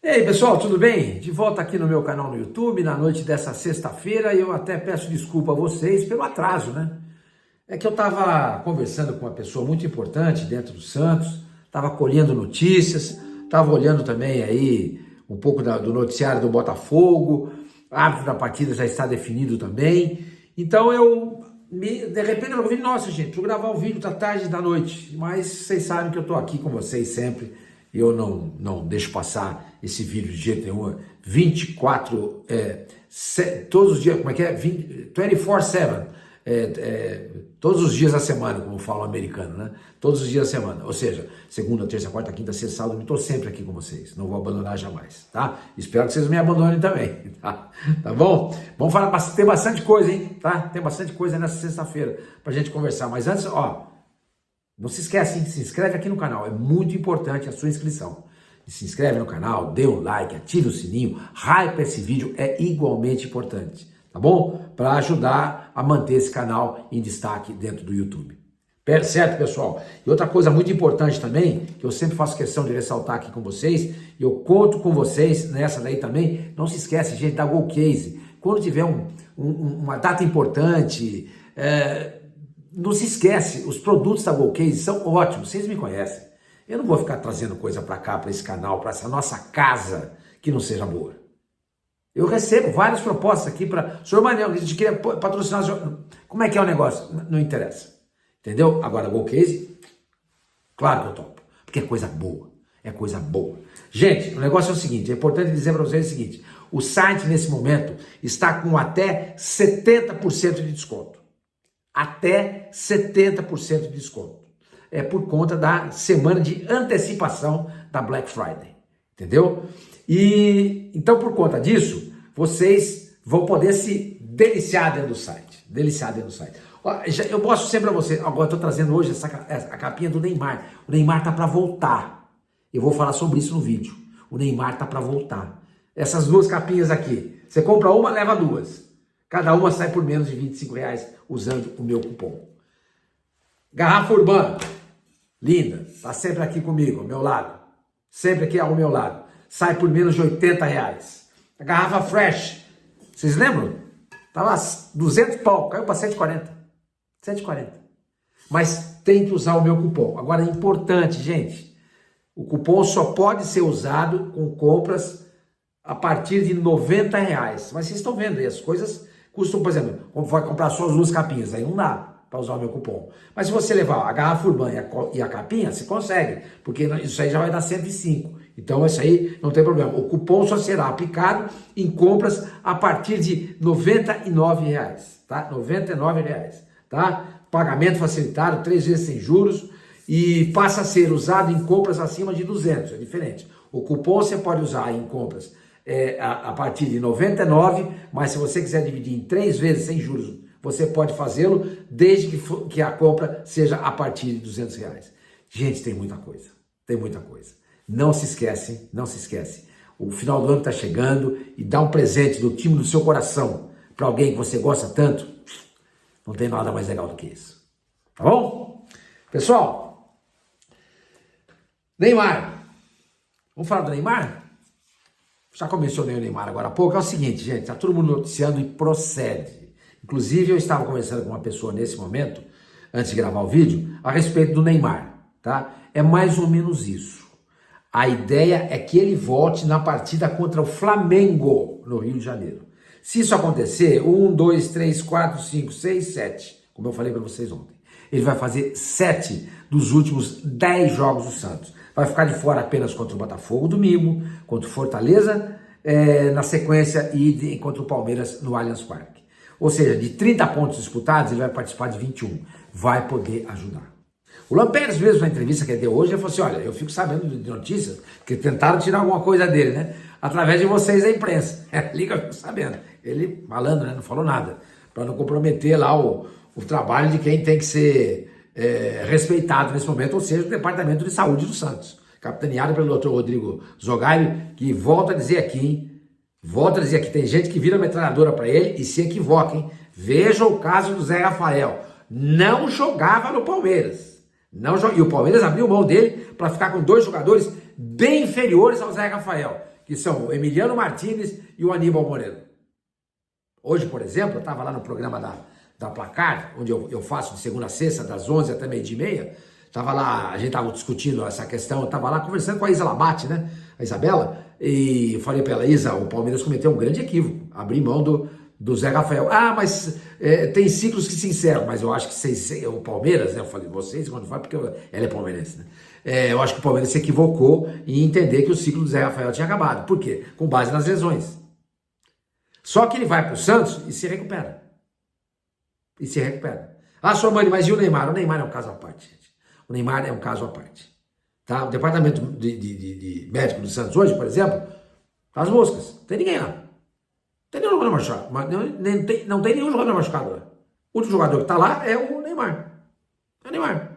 E aí pessoal, tudo bem? De volta aqui no meu canal no YouTube, na noite dessa sexta-feira, e eu até peço desculpa a vocês pelo atraso, né? É que eu estava conversando com uma pessoa muito importante dentro do Santos, estava colhendo notícias, estava olhando também aí um pouco do noticiário do Botafogo, o árbitro da partida já está definido também, então de repente eu vi, nossa gente, vou gravar o vídeo da tarde e da noite, mas vocês sabem que eu estou aqui com vocês sempre. Eu não deixo passar esse vídeo de jeito nenhum. 24, todos os dias, como é que é? 24/7, todos os dias da semana, como fala o americano, né? Todos os dias da semana, ou seja, segunda, terça, quarta, quinta, sexta, sábado, eu estou sempre aqui com vocês, não vou abandonar jamais, tá? Espero que vocês me abandonem também, tá bom? Vamos falar, tem bastante coisa, hein? Tá? Tem bastante coisa nessa sexta-feira pra gente conversar, mas antes, ó, não se esquece, hein? Se inscreve aqui no canal, é muito importante a sua inscrição. Se inscreve no canal, dê um like, ative o sininho, hype esse vídeo, é igualmente importante, tá bom? Para ajudar a manter esse canal em destaque dentro do YouTube. Certo, pessoal? E outra coisa muito importante também, que eu sempre faço questão de ressaltar aqui com vocês, e eu conto com vocês nessa daí também, não se esquece, gente, da GoCase. Quando tiver uma data importante, não se esquece, os produtos da GoCase são ótimos, vocês me conhecem. Eu não vou ficar trazendo coisa para cá, para esse canal, para essa nossa casa, que não seja boa. Eu recebo várias propostas aqui para... Senhor Manel, a gente queria patrocinar... Como é que é o negócio? Não interessa. Entendeu? Agora, GoCase, claro que eu topo, porque é coisa boa. É coisa boa. Gente, o negócio é o seguinte, é importante dizer para vocês o seguinte, o site, nesse momento, está com até 70% de desconto. Até 70% de desconto. É por conta da semana de antecipação da Black Friday, entendeu? E então, por conta disso, vocês vão poder se deliciar dentro do site. Eu mostro sempre para vocês, agora estou trazendo hoje a capinha do Neymar. O Neymar tá para voltar. Eu vou falar sobre isso no vídeo. O Neymar tá para voltar. Essas duas capinhas aqui, você compra uma, leva duas. Cada uma sai por menos de R$25 usando o meu cupom. Garrafa Urbana, linda, tá sempre aqui comigo, ao meu lado. Sempre aqui ao meu lado. Sai por menos de R$80. A garrafa Fresh, vocês lembram? Tava 200 pau, caiu para 140. 140. Mas tem que usar o meu cupom. Agora é importante, gente. O cupom só pode ser usado com compras a partir de R$90. Mas vocês estão vendo aí, as coisas custam, por exemplo, como vai comprar só as duas capinhas, aí não dá para usar o meu cupom. Mas se você levar a garrafa Urbana e a capinha, você consegue, porque isso aí já vai dar 105. Então isso aí não tem problema. O cupom só será aplicado em compras a partir de R$99, tá? R$99, tá? Pagamento facilitado, 3 vezes sem juros e passa a ser usado em compras acima de 200, é diferente. O cupom você pode usar em compras a partir de 99, mas se você quiser dividir em 3 vezes sem juros, você pode fazê-lo desde que a compra seja a partir de R$200. Gente, tem muita coisa, tem muita coisa. Não se esquece, não se esquece. O final do ano está chegando e dá um presente do time do seu coração para alguém que você gosta tanto. Não tem nada mais legal do que isso. Tá bom? Pessoal, Neymar. Vamos falar do Neymar? Já mencionei o Neymar agora há pouco. É o seguinte, gente, está todo mundo noticiando e procede. Inclusive, eu estava conversando com uma pessoa nesse momento, antes de gravar o vídeo, a respeito do Neymar, tá? É mais ou menos isso. A ideia é que ele volte na partida contra o Flamengo, no Rio de Janeiro. Se isso acontecer, 1, 2, 3, 4, 5, 6, 7, como eu falei para vocês ontem, ele vai fazer 7 dos últimos 10 jogos do Santos. Vai ficar de fora apenas contra o Botafogo domingo, contra o Fortaleza na sequência e contra o Palmeiras no Allianz Parque. Ou seja, de 30 pontos disputados, ele vai participar de 21. Vai poder ajudar. O Lampérez mesmo, na entrevista que ele deu hoje, ele falou assim, olha, eu fico sabendo de notícias que tentaram tirar alguma coisa dele, né? Através de vocês, a imprensa. Ali que eu fico sabendo. Ele, malandro, né? Não falou nada. Para não comprometer lá o trabalho de quem tem que ser respeitado nesse momento, ou seja, o Departamento de Saúde do Santos. Capitaneado pelo Dr. Rodrigo Zogaib, que volta a dizer aqui, hein? Volto a dizer que tem gente que vira metralhadora para ele e se equivoca, hein? Veja o caso do Zé Rafael. Não jogava no Palmeiras. E o Palmeiras abriu mão dele para ficar com 2 jogadores bem inferiores ao Zé Rafael. que são o Emiliano Martinez e o Aníbal Moreno. Hoje, por exemplo, eu estava lá no programa da Placar, onde eu faço de segunda a sexta, das 11 até meio-dia e meia. Tava lá, a gente estava discutindo essa questão, eu estava lá conversando com a Isa Labate, né? A Isabela, e eu falei para ela, Isa, o Palmeiras cometeu um grande equívoco, abrir mão do Zé Rafael. Ah, mas tem ciclos que se encerram, mas eu acho que o Palmeiras, né? Eu falei, vocês, quando fala, porque ela é palmeirense, né? Eu acho que o Palmeiras se equivocou em entender que o ciclo do Zé Rafael tinha acabado. Por quê? Com base nas lesões. Só que ele vai para o Santos e se recupera. E se recupera. Ah, sua mãe, mas e o Neymar? O Neymar é um caso à parte, gente. O Neymar é um caso à parte. Tá? O departamento de médico do Santos hoje, por exemplo, tá as moscas. Não tem ninguém lá. Não tem nenhum jogador machucado. Não tem nenhum jogador machucado lá. O único jogador que está lá é o Neymar. É o Neymar.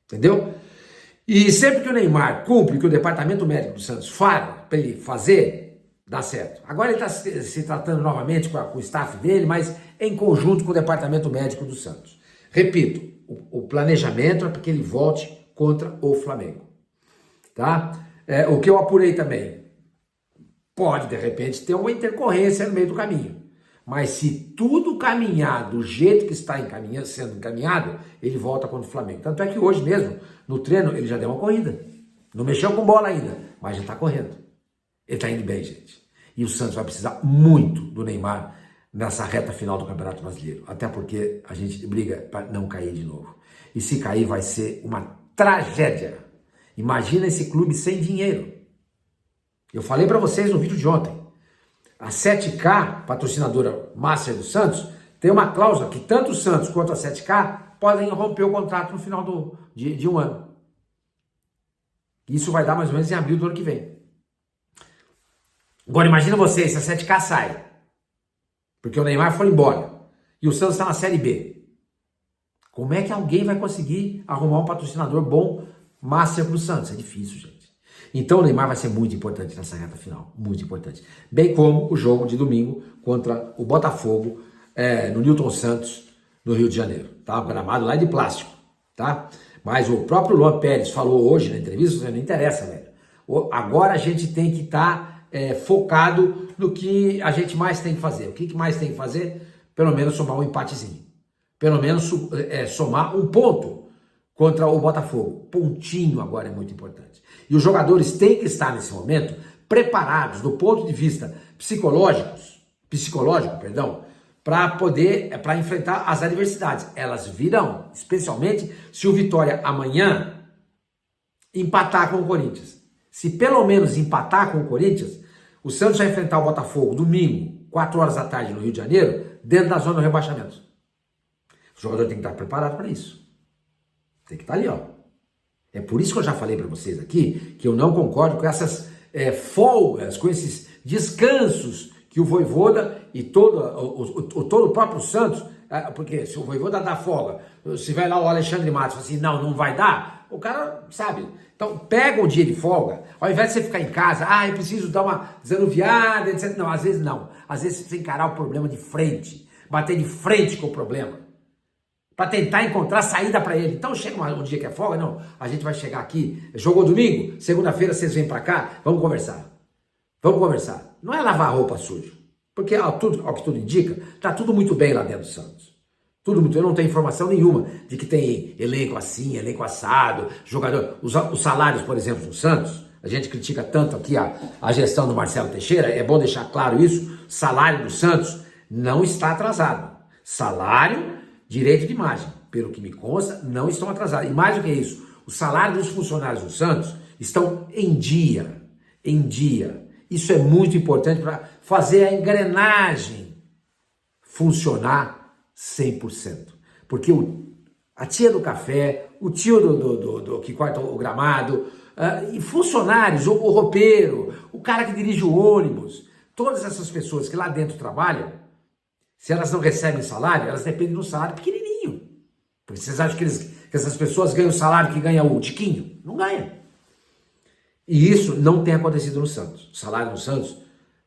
Entendeu? E sempre que o Neymar cumpre o que o departamento médico do Santos fala para ele fazer, dá certo. Agora ele está se tratando novamente com o staff dele, mas em conjunto com o departamento médico do Santos. Repito, o planejamento é para que ele volte contra o Flamengo. Tá? O que eu apurei também, pode de repente ter uma intercorrência no meio do caminho. Mas se tudo caminhar do jeito que está sendo encaminhado, ele volta contra o Flamengo. Tanto é que hoje mesmo, no treino, ele já deu uma corrida. Não mexeu com bola ainda, mas já está correndo. Ele está indo bem, gente. E o Santos vai precisar muito do Neymar nessa reta final do Campeonato Brasileiro. Até porque a gente briga para não cair de novo. E se cair vai ser uma tragédia. Imagina esse clube sem dinheiro. Eu falei para vocês no vídeo de ontem. A 7K, patrocinadora Master do Santos, tem uma cláusula que tanto o Santos quanto a 7K podem romper o contrato no final de um ano. Isso vai dar mais ou menos em abril do ano que vem. Agora imagina vocês, se a 7K sai, porque o Neymar foi embora, e o Santos está na Série B. Como é que alguém vai conseguir arrumar um patrocinador bom Master para o Santos? É difícil, gente. Então o Neymar vai ser muito importante nessa reta final, muito importante. Bem como o jogo de domingo contra o Botafogo no Newton Santos, no Rio de Janeiro. Tá? O gramado lá é de plástico, tá? Mas o próprio Luan Pérez falou hoje na entrevista, não interessa, velho. Agora a gente tem que estar focado no que a gente mais tem que fazer. O que mais tem que fazer? Pelo menos somar um empatezinho. Pelo menos somar um ponto contra o Botafogo. Pontinho agora é muito importante. E os jogadores têm que estar nesse momento preparados do ponto de vista psicológico, para enfrentar as adversidades. Elas virão, especialmente se o Vitória amanhã empatar com o Corinthians. Se pelo menos empatar com o Corinthians, o Santos vai enfrentar o Botafogo domingo, 4 horas da tarde no Rio de Janeiro, dentro da zona do rebaixamento. O jogador tem que estar preparado para isso. Tem que estar ali, ó. É por isso que eu já falei para vocês aqui que eu não concordo com essas folgas, com esses descansos que o Vojvoda e todo o próprio Santos, porque se o Vojvoda dá folga, se vai lá o Alexandre Matos assim, não vai dar, o cara sabe. Então pega um dia de folga, ao invés de você ficar em casa, eu preciso dar uma desanuviada, etc. Não, às vezes não. Às vezes você precisa encarar o problema de frente, bater de frente com o problema, para tentar encontrar saída para ele. Então chega um dia que é folga, não, a gente vai chegar aqui, jogou domingo, segunda-feira vocês vêm para cá, vamos conversar. Não é lavar roupa suja, porque ao que tudo indica, tá tudo muito bem lá dentro do Santos. Tudo muito bem, eu não tenho informação nenhuma de que tem elenco assim, elenco assado, jogador, os salários, por exemplo, do Santos, a gente critica tanto aqui a gestão do Marcelo Teixeira, é bom deixar claro isso, salário do Santos não está atrasado. Salário, direito de imagem, pelo que me consta, não estão atrasados. E mais do que isso, os salários dos funcionários do Santos estão em dia. Isso é muito importante para fazer a engrenagem funcionar 100%. Porque a tia do café, o tio do que corta o gramado, e funcionários, o roupeiro, o cara que dirige o ônibus, todas essas pessoas que lá dentro trabalham, se elas não recebem salário, elas dependem de um salário pequenininho. Porque vocês acham que essas pessoas ganham o salário que ganha o Tiquinho? Não ganha. E isso não tem acontecido no Santos. O salário no Santos,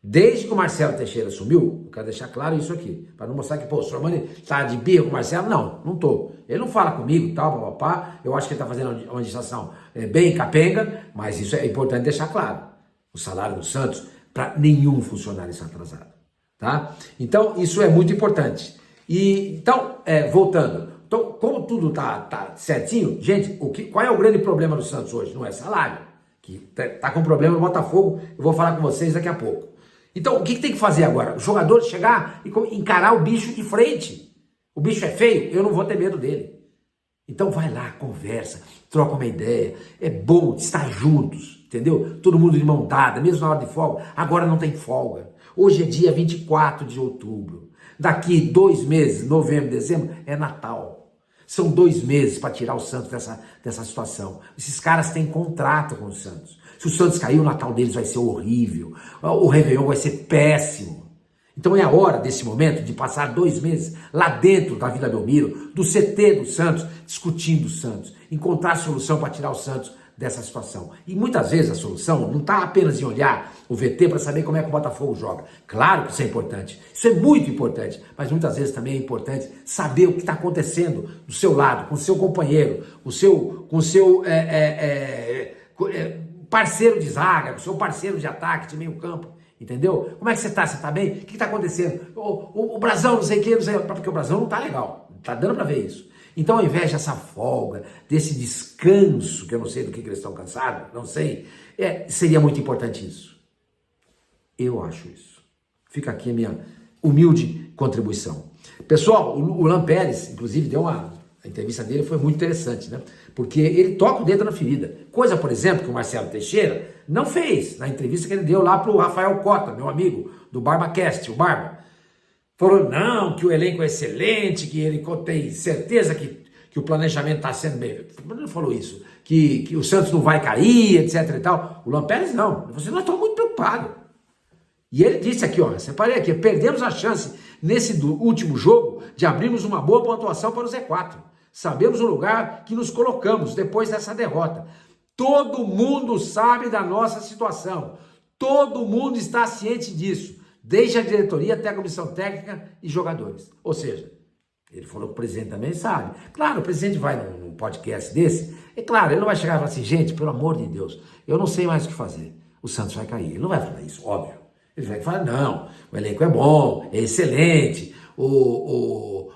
desde que o Marcelo Teixeira sumiu, eu quero deixar claro isso aqui, para não mostrar que, o senhor Mani está de birra com o Marcelo. Não estou. Ele não fala comigo, tal, papapá. Eu acho que ele está fazendo uma administração bem capenga, mas isso é importante deixar claro. O salário do Santos para nenhum funcionário estar atrasado, tá? Então, isso é muito importante. E, então, voltando, então, como tudo tá certinho, gente, qual é o grande problema do Santos hoje? Não é salário, que tá com problema no Botafogo, eu vou falar com vocês daqui a pouco. Então, o que tem que fazer agora? Os jogadores chegar e encarar o bicho de frente. O bicho é feio, eu não vou ter medo dele. Então vai lá, conversa, troca uma ideia. É bom estar juntos, entendeu? Todo mundo de mão dada, mesmo na hora de folga. Agora não tem folga. Hoje é dia 24 de outubro. Daqui 2 meses, novembro, dezembro, é Natal. São 2 meses para tirar o Santos dessa situação. Esses caras têm contrato com o Santos. Se o Santos cair, o Natal deles vai ser horrível. O Réveillon vai ser péssimo. Então é a hora, desse momento, de passar 2 meses lá dentro da Vila Belmiro, do CT do Santos, discutindo o Santos, encontrar solução para tirar o Santos dessa situação. E muitas vezes a solução não está apenas em olhar o VT para saber como é que o Botafogo joga. Claro que isso é importante, isso é muito importante, mas muitas vezes também é importante saber o que está acontecendo do seu lado, com o seu companheiro, com o seu parceiro de zaga, com o seu parceiro de ataque, de meio campo. Entendeu? Como é que você tá? Você tá bem? O que tá acontecendo? O Brasão, não sei o que, não sei. Porque o Brasão não tá legal. Não tá dando pra ver isso. Então, ao invés dessa folga, desse descanso, que eu não sei do que eles estão cansados, não sei, seria muito importante isso. Eu acho isso. Fica aqui a minha humilde contribuição. Pessoal, o Luan Pérez, inclusive, a entrevista dele foi muito interessante, né? Porque ele toca o dedo na ferida. Coisa, por exemplo, que o Marcelo Teixeira não fez na entrevista que ele deu lá pro Rafael Cota, meu amigo do BarbaCast, o Barba. Falou, não, que o elenco é excelente, que ele tem certeza que o planejamento está sendo bem. Mas não falou isso, que o Santos não vai cair, etc e tal. O Luan Pérez não. Você não estou muito preocupado. E ele disse aqui, ó, separei aqui, perdemos a chance nesse último jogo de abrirmos uma boa pontuação para o Z4. Sabemos o lugar que nos colocamos depois dessa derrota. Todo mundo sabe da nossa situação. Todo mundo está ciente disso. Desde a diretoria até a comissão técnica e jogadores. Ou seja, ele falou que o presidente também sabe. Claro, o presidente vai num podcast desse. É claro, ele não vai chegar e falar assim, gente, pelo amor de Deus, eu não sei mais o que fazer. O Santos vai cair. Ele não vai falar isso, óbvio. Ele vai falar, não, o elenco é bom, é excelente,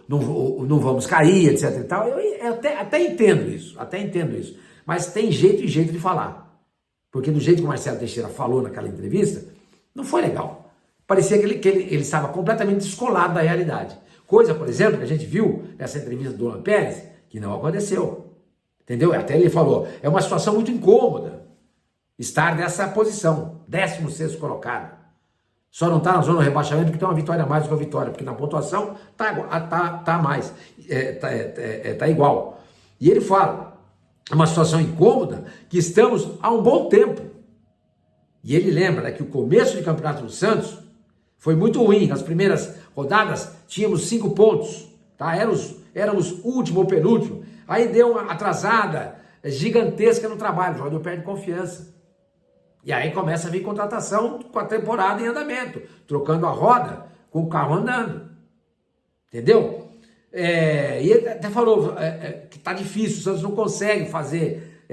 não vamos cair, etc e tal. Eu até entendo isso, mas tem jeito e jeito de falar. Porque do jeito que o Marcelo Teixeira falou naquela entrevista, não foi legal. Parecia que ele estava completamente descolado da realidade. Coisa, por exemplo, que a gente viu nessa entrevista do Luan Pérez, que não aconteceu. Entendeu? Até ele falou, é uma situação muito incômoda estar nessa posição, 16º colocado. Só não está na zona do rebaixamento porque tem uma vitória a mais do que a vitória, porque na pontuação tá mais, tá igual. E ele fala, é uma situação incômoda que estamos há um bom tempo. E ele lembra, né, que o começo de campeonato do Santos foi muito ruim. Nas primeiras rodadas tínhamos 5 pontos, tá? Éramos último ou penúltimo. Aí deu uma atrasada gigantesca no trabalho, o jogador perde confiança. E aí começa a vir contratação com a temporada em andamento, trocando a roda com o carro andando. Entendeu? E ele até falou que tá difícil, o Santos não consegue fazer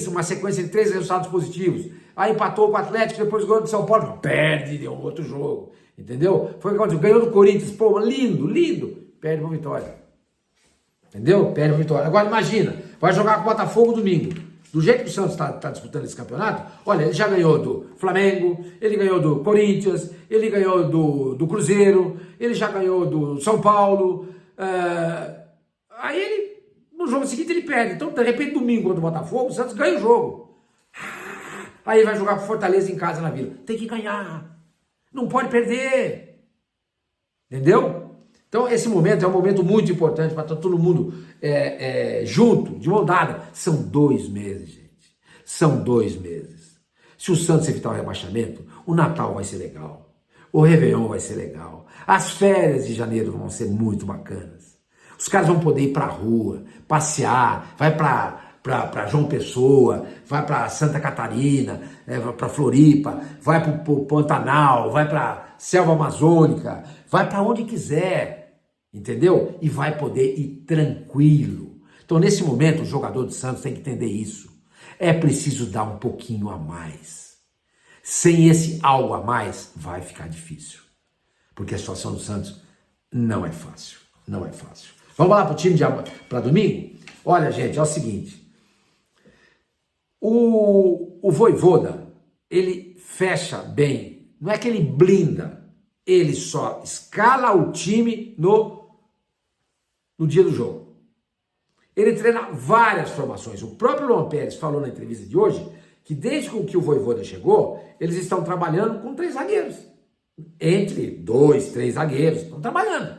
uma sequência de 3 resultados positivos. Aí empatou com o Atlético, depois ganhou do São Paulo, perde, deu um outro jogo. Entendeu? Foi quando ganhou do Corinthians, pô, lindo, perde uma vitória. Entendeu? Perde uma vitória. Agora imagina, vai jogar com o Botafogo domingo. Do jeito que o Santos está disputando esse campeonato, olha, ele já ganhou do Flamengo, ele ganhou do Corinthians, ele ganhou do Cruzeiro, ele já ganhou do São Paulo. Aí ele, no jogo seguinte, ele perde. Então, de repente, domingo contra o Botafogo, o Santos ganha o jogo. Aí ele vai jogar com o Fortaleza em casa na Vila. Tem que ganhar. Não pode perder. Entendeu? Então, esse momento é um momento muito importante para estar todo mundo junto, de mão dada. São 2 meses, gente. São 2 meses. Se o Santos evitar o rebaixamento, o Natal vai ser legal. O Réveillon vai ser legal. As férias de janeiro vão ser muito bacanas. Os caras vão poder ir para a rua, passear, vai para João Pessoa, vai para Santa Catarina, para Floripa, vai para o Pantanal, vai para Selva Amazônica, vai para onde quiser. Entendeu? E vai poder ir tranquilo. Então, nesse momento, o jogador do Santos tem que entender isso. É preciso dar um pouquinho a mais. Sem esse algo a mais, vai ficar difícil. Porque a situação do Santos não é fácil. Não é fácil. Vamos lá para o time para domingo? Olha, gente, é o seguinte. O Vojvoda, ele fecha bem. Não é que ele blinda. Ele só escala o time no dia do jogo. Ele treina várias formações. O próprio Luan Pérez falou na entrevista de hoje que desde que o Vojvoda chegou, eles estão trabalhando com 3 zagueiros. Entre 2, 3 zagueiros. Estão trabalhando.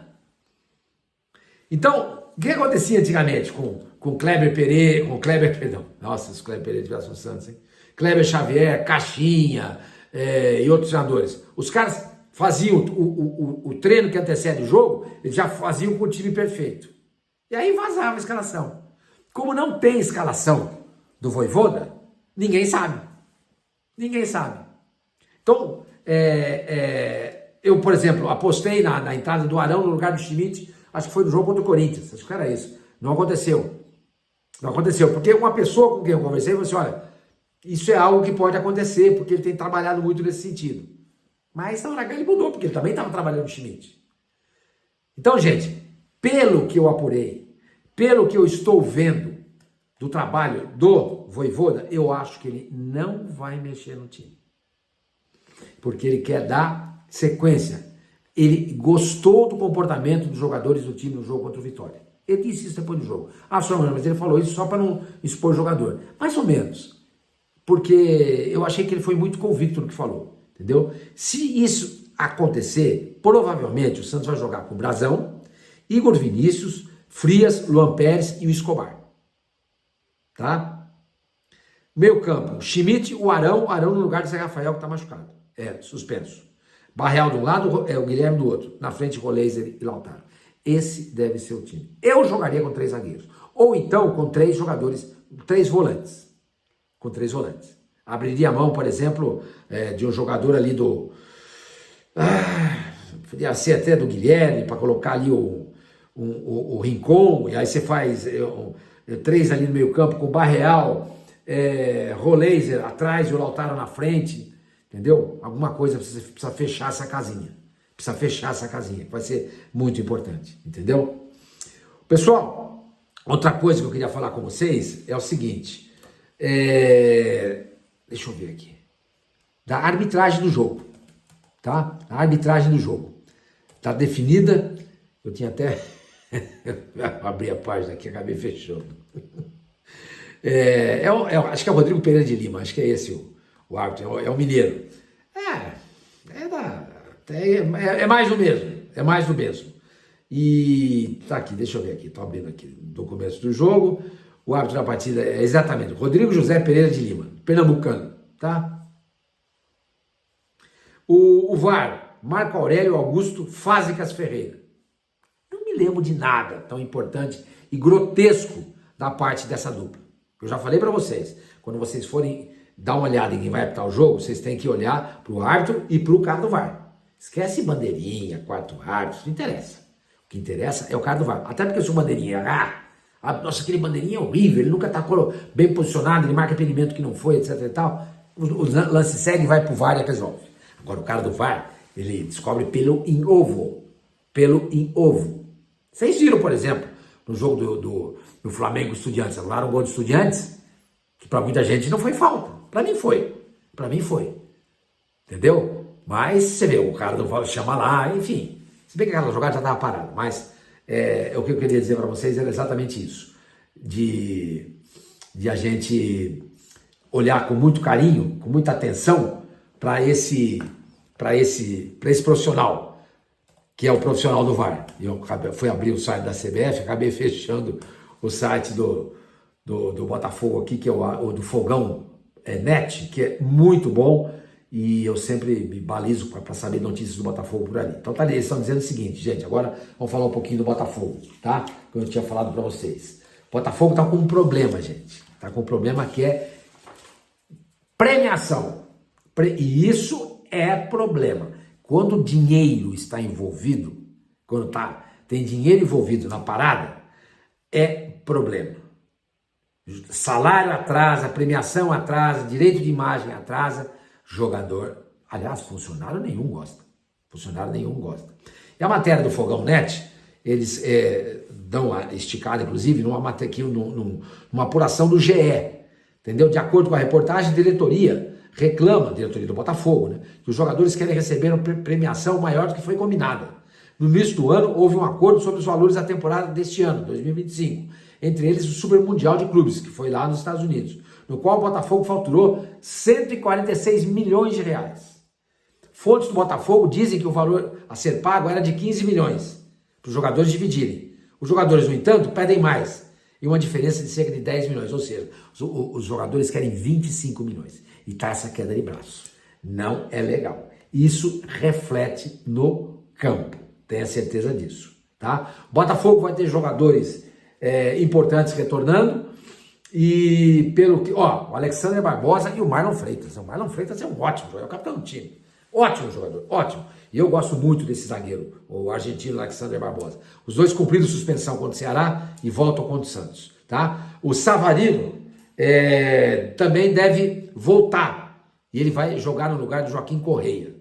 Então, o que acontecia antigamente com Kleber Pereira, nossa, se o Kleber Pereira tivesse no Santos, hein? Kleber Xavier, Caixinha e outros treinadores. Os caras faziam o treino que antecede o jogo, eles já faziam com o time perfeito. E aí vazava a escalação. Como não tem escalação do Vojvoda, ninguém sabe. Ninguém sabe. Então, eu, por exemplo, apostei na entrada do Arão no lugar do Schmidt, acho que foi no jogo contra o Corinthians, acho que era isso. Não aconteceu. Não aconteceu, porque uma pessoa com quem eu conversei falou assim, olha, isso é algo que pode acontecer, porque ele tem trabalhado muito nesse sentido. Mas na hora H ele mudou, porque ele também estava trabalhando no Schmidt. Então, gente, pelo que eu apurei, pelo que eu estou vendo do trabalho do Vojvoda, eu acho que ele não vai mexer no time. Porque ele quer dar sequência. Ele gostou do comportamento dos jogadores do time no jogo contra o Vitória. Ele disse isso depois do jogo. Mas ele falou isso só para não expor o jogador. Mais ou menos. Porque eu achei que ele foi muito convicto no que falou. Entendeu? Se isso acontecer, provavelmente o Santos vai jogar com o Brazão, Igor Vinícius, Frias, Luan Pérez e o Escobar. Tá? Meio campo, Schmidt, o Arão no lugar de Zé Rafael que está machucado. Suspenso. Barreal de um lado, o Guilherme do outro. Na frente, Roleiser e Lautaro. Esse deve ser o time. Eu jogaria com 3 zagueiros. Ou então com 3 jogadores, 3 volantes. Com 3 volantes. Abriria a mão, por exemplo, de um jogador ali podia ser até do Guilherme, para colocar ali o Rincon, e aí você faz 3 ali no meio campo, com o Barreal, Roleiser atrás e o Lautaro na frente. Entendeu? Alguma coisa precisa fechar essa casinha. Precisa fechar essa casinha, que vai ser muito importante. Entendeu? Pessoal, outra coisa que eu queria falar com vocês é o seguinte. Deixa eu ver aqui. Da arbitragem do jogo. Tá? A arbitragem do jogo. Tá definida. Eu tinha até... abri a página aqui, acabei fechando. Acho que é o Rodrigo Pereira de Lima. Acho que é esse o árbitro, é o mineiro. É mais do mesmo. É mais do mesmo. E tá aqui, deixa eu ver aqui. Tô abrindo aqui do começo do jogo. O árbitro da partida é exatamente Rodrigo José Pereira de Lima, pernambucano, tá? O VAR, Marco Aurélio Augusto Fázicas Ferreira. Não me lembro de nada tão importante e grotesco da parte dessa dupla. Eu já falei para vocês, quando vocês forem dar uma olhada em quem vai apitar o jogo, vocês têm que olhar para o árbitro e para o cara do VAR. Esquece bandeirinha, quarto árbitro, não interessa. O que interessa é o cara do VAR. Até porque se o bandeirinha nossa, aquele bandeirinha é horrível, ele nunca está bem posicionado, ele marca impedimento que não foi, etc e tal. O lance segue e vai pro VAR e resolve. Agora o cara do VAR, ele descobre pelo em ovo. Pelo em ovo. Vocês viram, por exemplo, no jogo do Flamengo Estudiantes, anularam um gol de Estudiantes, que para muita gente não foi falta. Para mim foi. Para mim foi. Entendeu? Mas você vê, o cara do VAR chama lá, enfim. Se bem que aquela jogada já estava parada, mas... o que eu queria dizer para vocês era exatamente isso, de a gente olhar com muito carinho, com muita atenção para esse profissional, que é o profissional do VAR. Eu fui abrir o site da CBF, acabei fechando o site do Botafogo aqui, que é o do Fogão Net, que é muito bom, e eu sempre me balizo para saber notícias do Botafogo por ali. Então tá ali, eles estão dizendo o seguinte, gente, agora vamos falar um pouquinho do Botafogo, tá? Como eu tinha falado para vocês. O Botafogo tá com um problema, gente. Tá com um problema que é premiação. E isso é problema. Quando o dinheiro está envolvido, quando tem dinheiro envolvido na parada, é problema. Salário atrasa, premiação atrasa, direito de imagem atrasa. Jogador, aliás, funcionário nenhum gosta. Funcionário nenhum gosta. E a matéria do Fogão Net, eles dão uma esticada, inclusive, numa apuração do GE. Entendeu? De acordo com a reportagem, a diretoria do Botafogo, né, que os jogadores querem receber uma premiação maior do que foi combinada. No início do ano, houve um acordo sobre os valores da temporada deste ano, 2025, entre eles o Super Mundial de Clubes, que foi lá nos Estados Unidos, no qual o Botafogo faturou 146 milhões de reais. Fontes do Botafogo dizem que o valor a ser pago era de 15 milhões, para os jogadores dividirem. Os jogadores, no entanto, pedem mais, e uma diferença de cerca de 10 milhões, ou seja, os jogadores querem 25 milhões. E está essa queda de braço. Não é legal. Isso reflete no campo, tenha certeza disso. Tá? O Botafogo vai ter jogadores importantes retornando, e pelo que, o Alexandre Barbosa e o Marlon Freitas. O Marlon Freitas é um ótimo jogador, é o capitão do time. Ótimo jogador, ótimo. E eu gosto muito desse zagueiro, o argentino Alexandre Barbosa. Os dois cumpriram suspensão contra o Ceará e voltam contra o Santos. Tá? O Savarino também deve voltar. E ele vai jogar no lugar do Joaquim Correia.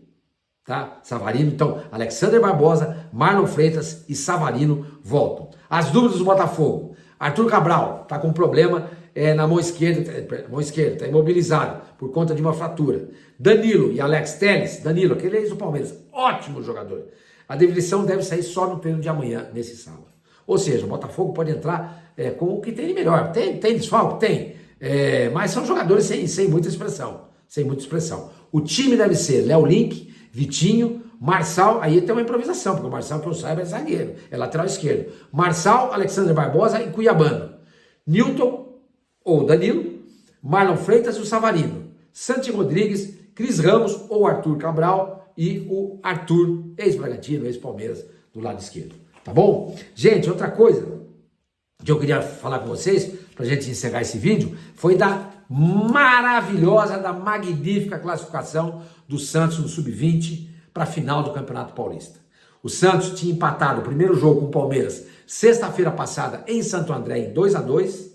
Tá? Savarino, então, Alexandre Barbosa, Marlon Freitas e Savarino voltam. As dúvidas do Botafogo. Arthur Cabral está com problema na mão esquerda, está imobilizado por conta de uma fratura. Danilo e Alex Telles, Danilo, aquele ex do Palmeiras, ótimo jogador. A definição deve sair só no treino de amanhã, nesse sábado. Ou seja, o Botafogo pode entrar com o que tem de melhor. Tem desfalque? Tem. Mas são jogadores sem muita expressão. Sem muita expressão. O time deve ser Léo Link, Vitinho, Marçal, aí tem uma improvisação, porque o Marçal, que eu saiba, é zagueiro, é lateral esquerdo. Marçal, Alexandre Barbosa e Cuiabano. Newton, ou Danilo, Marlon Freitas e o Savarino. Santi Rodrigues, Cris Ramos ou Arthur Cabral e o Arthur, ex-Bragantino, ex-Palmeiras, do lado esquerdo. Tá bom? Gente, outra coisa que eu queria falar com vocês, pra gente encerrar esse vídeo, foi da maravilhosa, da magnífica classificação do Santos no Sub-20 para a final do Campeonato Paulista. O Santos tinha empatado o primeiro jogo com o Palmeiras sexta-feira passada em Santo André em 2-2,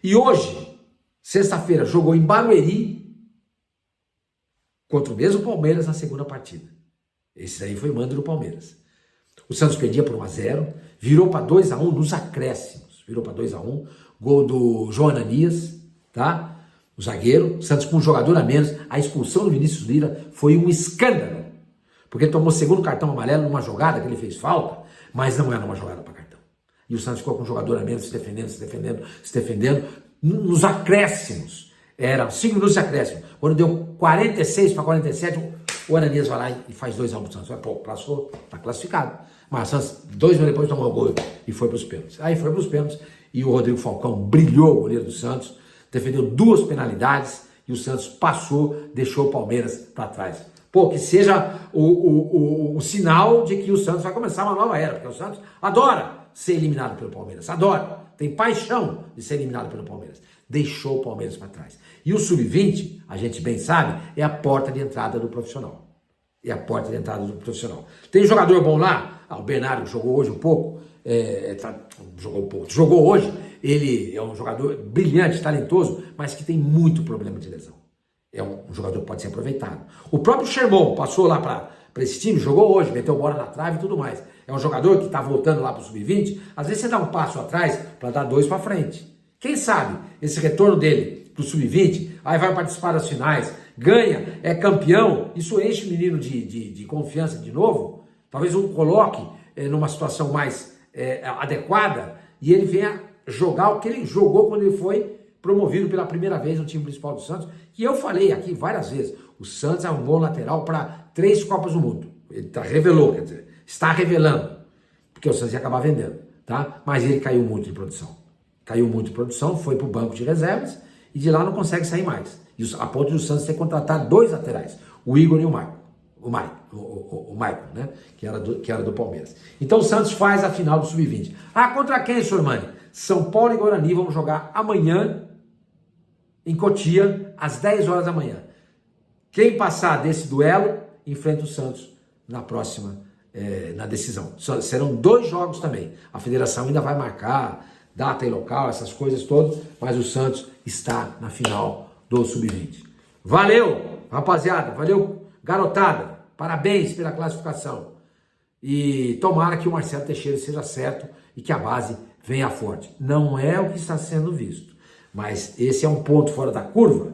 e hoje, sexta-feira, jogou em Barueri contra o mesmo Palmeiras na segunda partida. Esse daí foi o mando do Palmeiras. O Santos perdia por 1-0, virou para 2-1 nos acréscimos. Virou para 2-1, gol do João Ananias, tá? O zagueiro, o Santos com um jogador a menos. A expulsão do Vinícius Lira foi um escândalo, porque ele tomou o segundo cartão amarelo numa jogada que ele fez falta, mas não era uma jogada para cartão. E o Santos ficou com um jogador a menos, se defendendo, nos acréscimos. Eram 5 minutos de acréscimo. Quando deu 46 para 47, o Ananias vai lá e faz 2-1 pro Santos. Pô, passou, tá classificado. Mas o Santos, 2 minutos depois, tomou o gol e foi para os pênaltis. Aí foi para os pênaltis e o Rodrigo Falcão brilhou, o goleiro do Santos, defendeu 2 penalidades e o Santos passou, deixou o Palmeiras para trás. Pô, que seja o sinal de que o Santos vai começar uma nova era, porque o Santos adora ser eliminado pelo Palmeiras, adora, tem paixão de ser eliminado pelo Palmeiras. Deixou o Palmeiras para trás. E o Sub-20, a gente bem sabe, é a porta de entrada do profissional. Tem jogador bom lá, o Bernardo jogou hoje um pouco, jogou hoje, ele é um jogador brilhante, talentoso, mas que tem muito problema de lesão. É um jogador que pode ser aproveitado. O próprio Sherman passou lá para esse time, jogou hoje, meteu bola na trave e tudo mais. É um jogador que está voltando lá para o Sub-20, às vezes você dá um passo atrás para dar 2 para frente. Quem sabe esse retorno dele para o Sub-20, aí vai participar das finais, ganha, é campeão, isso enche o menino de confiança de novo, talvez o coloque numa situação mais adequada e ele venha jogar o que ele jogou quando ele foi promovido pela primeira vez no time principal do Santos, que eu falei aqui várias vezes, o Santos é um bom lateral para 3 Copas do Mundo, ele revelou, quer dizer, está revelando, porque o Santos ia acabar vendendo, tá? Mas ele caiu muito de produção, foi para o banco de reservas e de lá não consegue sair mais. E a ponto do Santos ter que contratar 2 laterais, o Igor e o Michael, né? que era do Palmeiras. Então o Santos faz a final do Sub-20. Contra quem, Sormani? São Paulo e Guarani vão jogar amanhã em Cotia, às 10 horas da manhã. Quem passar desse duelo, enfrenta o Santos na próxima, na decisão. Serão 2 jogos também. A federação ainda vai marcar data e local, essas coisas todas, mas o Santos está na final do Sub-20. Valeu, rapaziada, valeu, garotada, parabéns pela classificação. E tomara que o Marcelo Teixeira seja certo e que a base venha forte. Não é o que está sendo visto, mas esse é um ponto fora da curva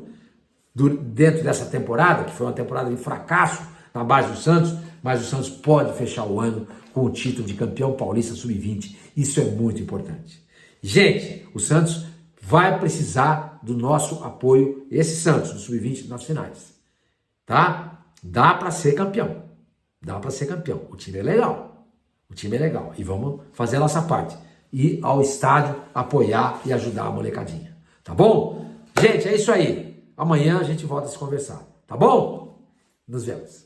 dentro dessa temporada, que foi uma temporada de fracasso na base do Santos, mas o Santos pode fechar o ano com o título de campeão paulista Sub-20. Isso é muito importante. Gente, o Santos vai precisar do nosso apoio, esse Santos, do Sub-20 nas finais. Tá? Dá para ser campeão. Dá para ser campeão. O time é legal. O time é legal. E vamos fazer a nossa parte. Ir ao estádio, apoiar e ajudar a molecadinha. Tá bom? Gente, é isso aí. Amanhã a gente volta a se conversar. Tá bom? Nos vemos.